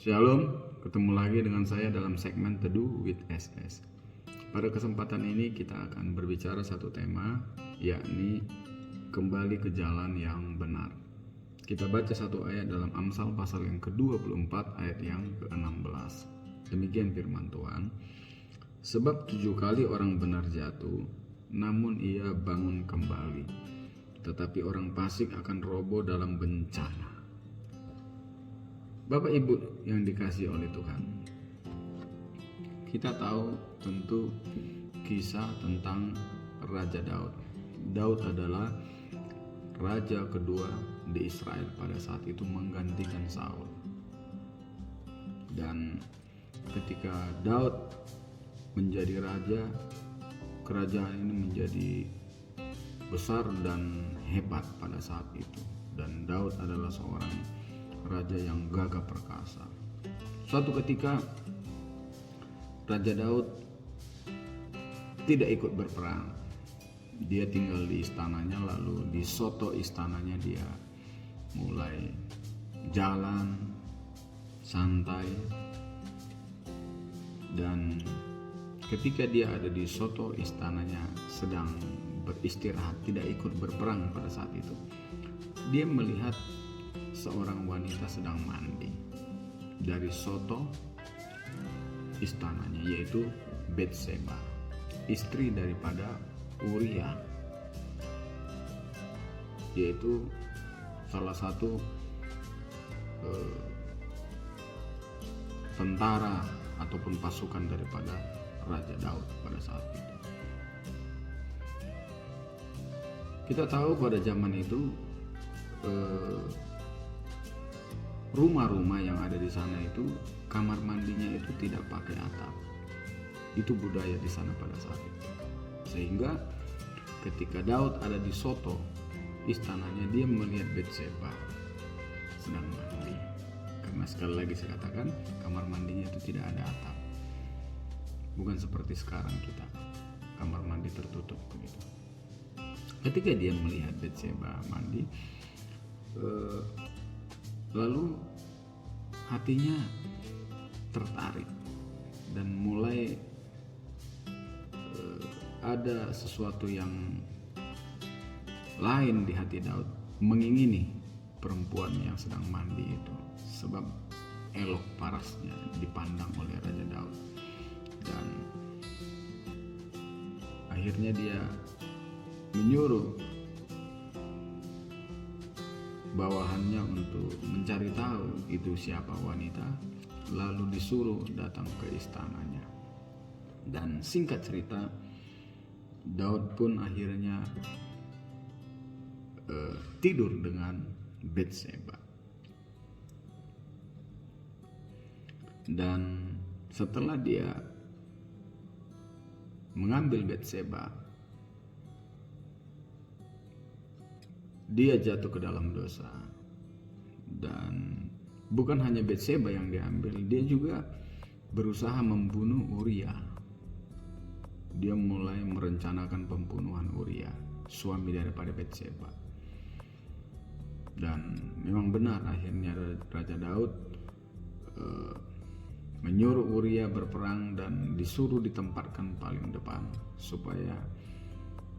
Shalom, ketemu lagi dengan saya dalam segmen Teduh with SS. Pada kesempatan ini kita akan berbicara satu tema, yakni kembali ke jalan yang benar. Kita baca satu ayat dalam Amsal pasal yang ke-24 ayat yang ke-16. Demikian firman Tuhan. Sebab 7 kali orang benar jatuh, namun ia bangun kembali. Tetapi orang fasik akan roboh dalam bencana. Bapak Ibu yang dikasihi oleh Tuhan, kita tahu tentu kisah tentang Raja Daud. Daud adalah raja kedua di Israel pada saat itu, menggantikan Saul. Dan ketika Daud menjadi raja, kerajaan ini menjadi besar dan hebat pada saat itu. Dan Daud adalah seorang raja yang gagah perkasa. Suatu ketika Raja Daud tidak ikut berperang. Dia tinggal di istananya, lalu di soto istananya dia mulai jalan santai. Dan ketika dia ada di soto istananya sedang beristirahat, tidak ikut berperang pada saat itu, dia melihat seorang wanita sedang mandi dari soto istananya, yaitu Batseba, istri daripada Uria, yaitu salah satu tentara ataupun pasukan daripada Raja Daud pada saat itu. Kita tahu pada zaman itu rumah-rumah yang ada di sana itu, kamar mandinya itu tidak pakai atap. Itu budaya di sana pada saat itu. Sehingga ketika Daud ada di soto istananya, dia melihat Batseba sedang mandi. Karena sekali lagi saya katakan, kamar mandinya itu tidak ada atap. Bukan seperti sekarang kita, kamar mandi tertutup begitu. Ketika dia melihat Batseba mandi, lalu hatinya tertarik dan mulai ada sesuatu yang lain di hati Daud, mengingini perempuan yang sedang mandi itu, sebab elok parasnya dipandang oleh Raja Daud. Dan akhirnya dia menyuruh bawahannya untuk mencari tahu itu siapa wanita, lalu disuruh datang ke istananya. Dan singkat cerita, Daud pun akhirnya tidur dengan Batseba. Dan setelah dia mengambil Batseba, dia jatuh ke dalam dosa. Dan bukan hanya Batseba yang diambil, dia juga berusaha membunuh Uria. Dia mulai merencanakan pembunuhan Uria, suami daripada Batseba. Dan memang benar, akhirnya Raja Daud menyuruh Uria berperang dan disuruh ditempatkan paling depan, supaya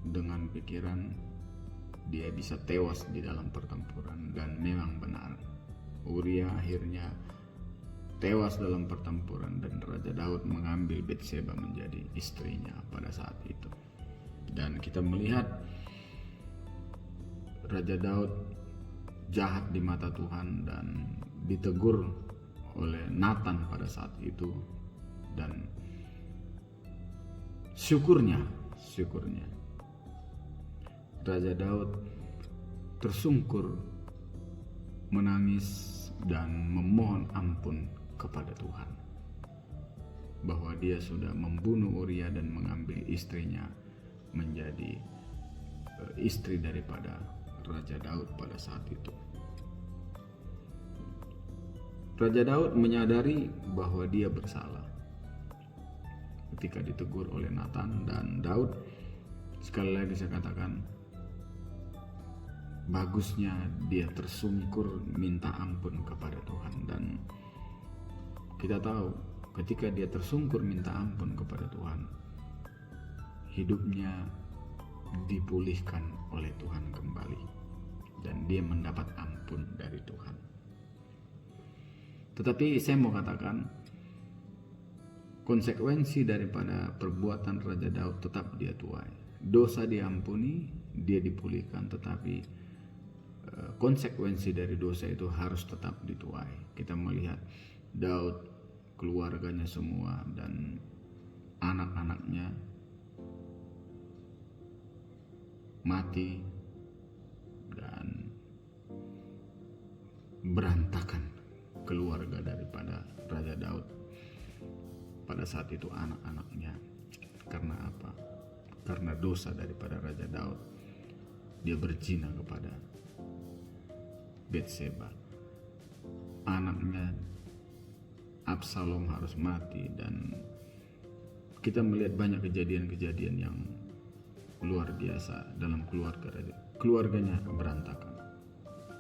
dengan pikiran dia bisa tewas di dalam pertempuran. Dan memang benar, Uria akhirnya tewas dalam pertempuran, dan Raja Daud mengambil Batseba menjadi istrinya pada saat itu. Dan kita melihat Raja Daud jahat di mata Tuhan dan ditegur oleh Nathan pada saat itu. Dan syukurnya Raja Daud tersungkur, menangis dan memohon ampun kepada Tuhan bahwa dia sudah membunuh Uria dan mengambil istrinya menjadi istri daripada Raja Daud pada saat itu. Raja Daud menyadari bahwa dia bersalah ketika ditegur oleh Nathan. Dan Daud, sekali lagi saya katakan, bagusnya dia tersungkur minta ampun kepada Tuhan. Dan kita tahu ketika dia tersungkur minta ampun kepada Tuhan, hidupnya dipulihkan oleh Tuhan kembali dan dia mendapat ampun dari Tuhan. Tetapi saya mau katakan, konsekuensi daripada perbuatan Raja Daud tetap dia tuai. Dosa diampuni, dia dipulihkan, tetapi konsekuensi dari dosa itu harus tetap dituai. Kita melihat Daud, keluarganya semua dan anak-anaknya mati dan berantakan keluarga daripada Raja Daud pada saat itu, anak-anaknya. Karena apa? Karena dosa daripada Raja Daud. Dia berzina kepada Batseba. Anaknya Absalom harus mati, dan kita melihat banyak kejadian-kejadian yang luar biasa dalam keluarganya berantakan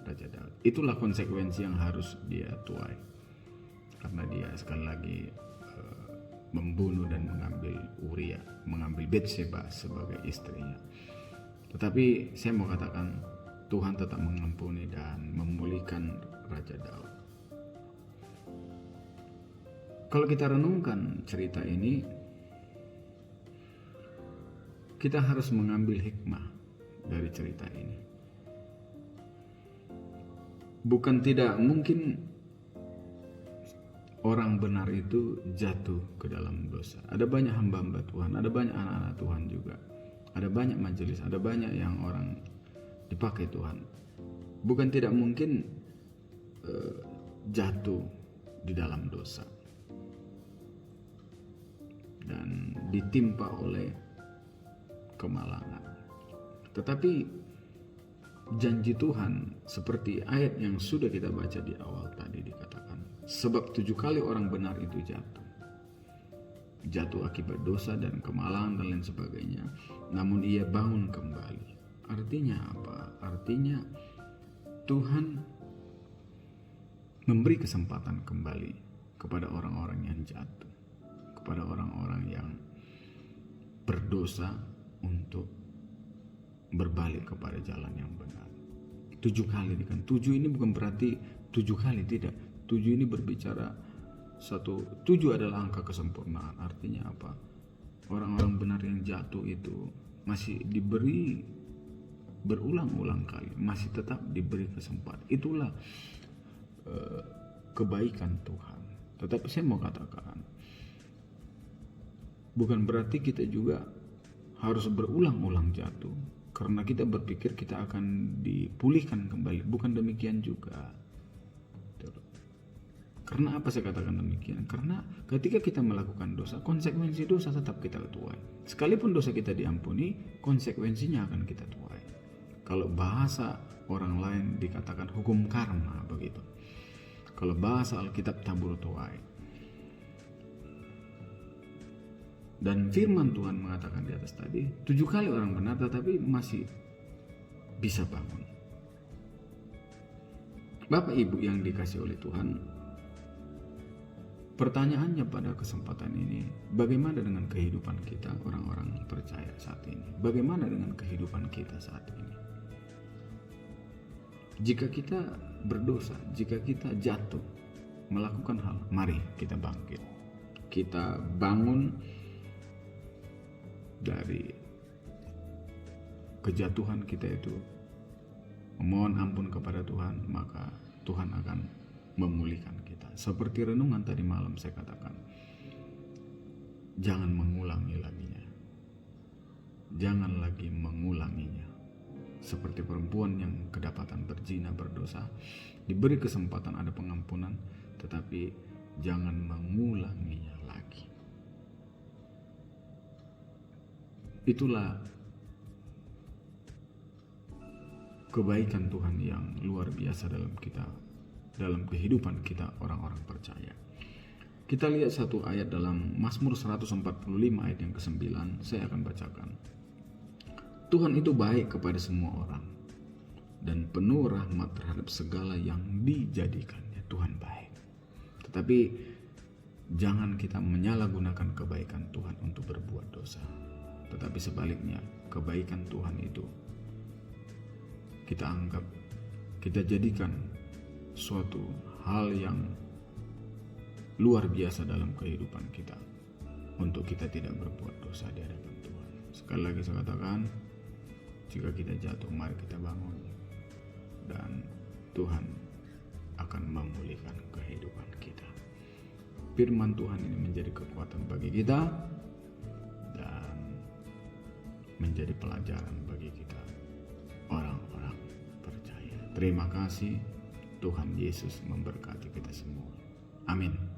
Raja Daud. Itulah konsekuensi yang harus dia tuai, karena dia sekali lagi membunuh dan mengambil Uria, mengambil Batseba sebagai istrinya. Tetapi saya mau katakan, Tuhan tetap mengampuni dan memulihkan Raja Daud. Kalau kita renungkan cerita ini, kita harus mengambil hikmah dari cerita ini. Bukan tidak mungkin orang benar itu jatuh ke dalam dosa. Ada banyak hamba-hamba Tuhan, ada banyak anak-anak Tuhan juga. Ada banyak majelis, ada banyak yang orang dipakai Tuhan. Bukan tidak mungkin jatuh di dalam dosa dan ditimpa oleh kemalangan. Tetapi janji Tuhan seperti ayat yang sudah kita baca di awal tadi dikatakan, sebab 7 kali orang benar itu jatuh akibat dosa dan kemalangan dan lain sebagainya, namun ia bangun kembali. Artinya apa? Artinya Tuhan memberi kesempatan kembali kepada orang-orang yang jatuh, kepada orang-orang yang berdosa, untuk berbalik kepada jalan yang benar. 7 kali kan. 7 ini bukan berarti 7 kali, tidak. 7 ini berbicara 7 adalah angka kesempurnaan. Artinya apa? Orang-orang benar yang jatuh itu masih diberi berulang-ulang kali, masih tetap diberi kesempatan. Itulah kebaikan Tuhan. Tetapi saya mau katakan, bukan berarti kita juga harus berulang-ulang jatuh karena kita berpikir kita akan dipulihkan kembali. Bukan demikian juga. Karena apa saya katakan demikian? Karena ketika kita melakukan dosa, konsekuensi dosa tetap kita tuai. Sekalipun dosa kita diampuni, konsekuensinya akan kita tuai. Kalau bahasa orang lain dikatakan hukum karma, begitu. Kalau bahasa Alkitab tabur tuai. Dan firman Tuhan mengatakan di atas tadi, 7 kali orang benar tetapi masih bisa bangun. Bapak Ibu yang dikasih oleh Tuhan, pertanyaannya pada kesempatan ini, bagaimana dengan kehidupan kita orang-orang percaya saat ini? Bagaimana dengan kehidupan kita saat ini? Jika kita berdosa, jika kita jatuh, melakukan hal, mari kita bangkit. Kita bangun dari kejatuhan kita itu, memohon ampun kepada Tuhan, maka Tuhan akan memulihkan kita. Seperti renungan tadi malam saya katakan, jangan mengulangi laginya. Jangan lagi mengulanginya. Seperti perempuan yang kedapatan berzina, berdosa, diberi kesempatan ada pengampunan, tetapi jangan mengulanginya lagi. Itulah kebaikan Tuhan yang luar biasa dalam kita, dalam kehidupan kita orang-orang percaya. Kita lihat satu ayat dalam Mazmur 145 ayat yang ke-9, saya akan bacakan. Tuhan itu baik kepada semua orang dan penuh rahmat terhadap segala yang dijadikannya. Tuhan baik. Tetapi jangan kita menyalahgunakan kebaikan Tuhan untuk berbuat dosa. Tetapi sebaliknya, kebaikan Tuhan itu kita jadikan suatu hal yang luar biasa dalam kehidupan kita, untuk kita tidak berbuat dosa di hadapan Tuhan. Sekali lagi saya katakan, jika kita jatuh, mari kita bangun, dan Tuhan akan memulihkan kehidupan kita. Firman Tuhan ini menjadi kekuatan bagi kita dan menjadi pelajaran bagi kita, orang-orang percaya. Terima kasih. Tuhan Yesus memberkati kita semua. Amin.